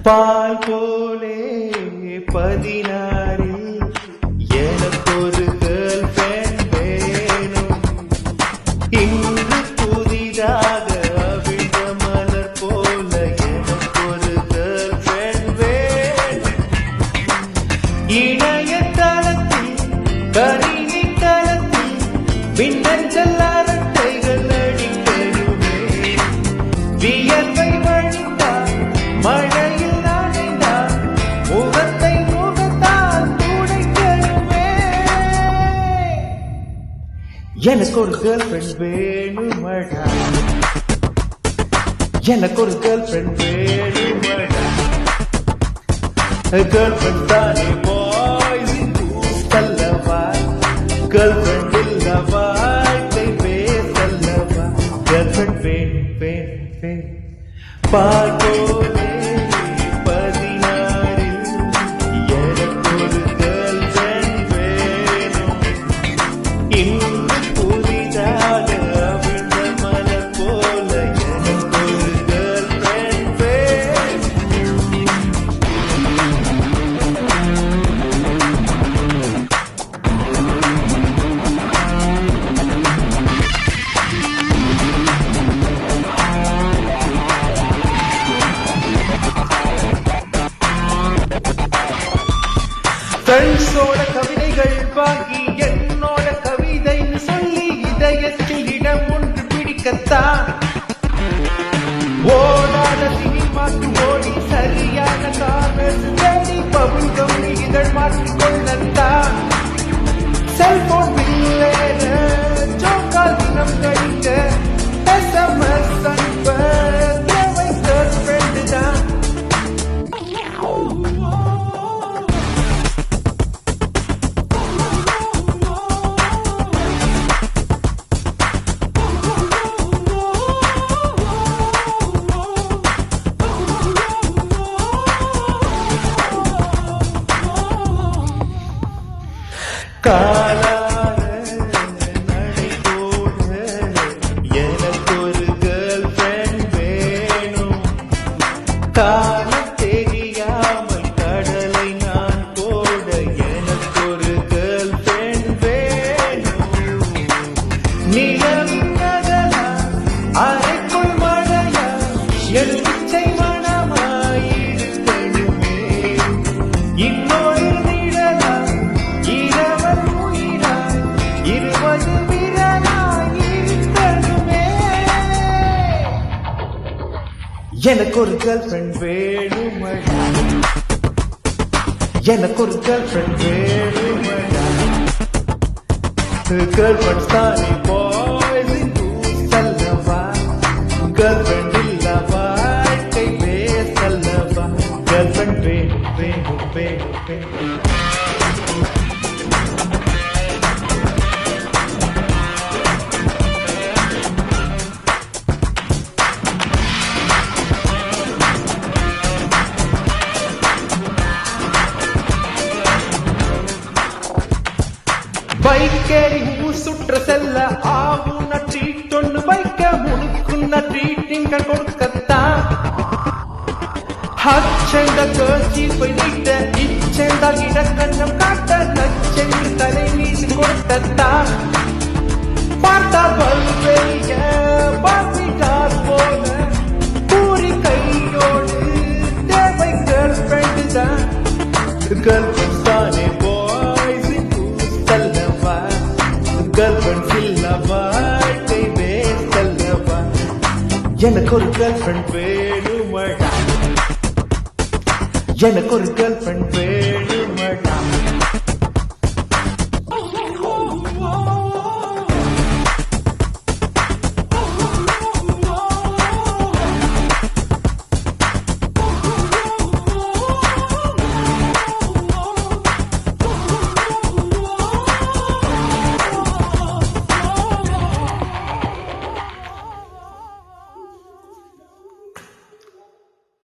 பால் போலே 16 எனக்கு ஒரு கேர்ள் ஃப்ரெண்ட் வேணும். இன்று புதிதாக அவிழ்ந்த மலர் போல எனக்கு ஒரு கேர்ள் ஃப்ரெண்ட் வேணும். இணையதளத்தில் கணினி தளத்தில் மின்னஞ்சல் அரட்டைகள் அடிக்கணுமே. வியர்வை வழிந்தால் மழையில் எனக்கு ஒரு கேர்ள் ஃப்ரெண்ட் வேணுமடா, எனக்கு ஒரு கேர்ள் ஃப்ரெண்ட் வேணுமடா. கேர்ள் ஃப்ரெண்ட் தானே பாய்ஸ் அல்லவா, கேர்ள் ஃப்ரெண்ட் இல்லவா பேசல்லவா. கேர்ள் ஃப்ரெண்ட் வேணும் வேணும் வேணும். பார்ப்போலே 16 எனக்கு ஒரு கேர்ள் ஃப்ரெண்ட் வேணும். இன்னும் ஃப்ரெண்ட்ஸோட கவிதைகள் வாங்கி என்னோட கவிதைன்னு சொல்லி இதயத்தில் இடம் ஒன்று பிடிக்கத்தான் ஓடாத சினிமாக்கு ஓடி சரியான காரணம் தேடி பபுள் கம்பி இதழ் மாற்றிக்கொள்ளத்தான். செல்போன் பில்லேன ஜோக்கால் தினம் கழிக்க SMS அனுப்ப தேவை கேர்ள் ஃப்ரெண்டு தான். காலார நடை போட எனக்கு ஒரு கேர்ள் ஃப்ரெண்ட் வேணும். காலம் தெரியாமல் கடலை நான் போட எனக்கு ஒரு கேர்ள் ஃப்ரெண்ட் வேணும். நிலவின் நகலா அறைக்குள் மழையா என் பிச்சை மனமாயிருக்கணுமே. இன்னொரு எனக்கு ஒரு கேர்ள் ஃப்ரெண்ட் வேணுமடா, எனக்கு ஒரு கேர்ள் ஃப்ரெண்ட் வேணுமடா. கேர்ள் ஃப்ரெண்ட்ஸ் தானே பாய்ஸ் அல்லவா, கேர்ள் ஃப்ரெண்ட் இல்லவா பேசல்லவா. கேர்ள் ஃப்ரெண்ட் வேணும் வேணும் வேணும் வேணும். பைக்கேறி ஊர் சுற்ற செல்ல ஆவுன ட்ரீட் ஒன்று வைக்க முழுக்குன்ன ட்ரீட்டிங்க கொடுக்கத்தான். ஹச்சென்ற கேர்ச்சி நீட்ட இச்சென்ற இடக்கண்ணம் காட்ட நச்சென்று தலை மீது கொடுக்கத்தான். பார்த்தா பல்வெளிய பார்த்திட்டார் போல பூரி கையோடு தேவை கேர்ள் ஃப்ரெண்டு தான். கேர்ள் ஃப்ரெண்ட் தானே கேர்ள் ஃப்ரெண்ட்ஸ் இல்லவா பேசல்லவா. எனக்கு ஒரு கேர்ள் ஃப்ரெண்ட் வேணுமடா, எனக்கு ஒரு கேர்ள் ஃப்ரெண்ட் வேணுமடா.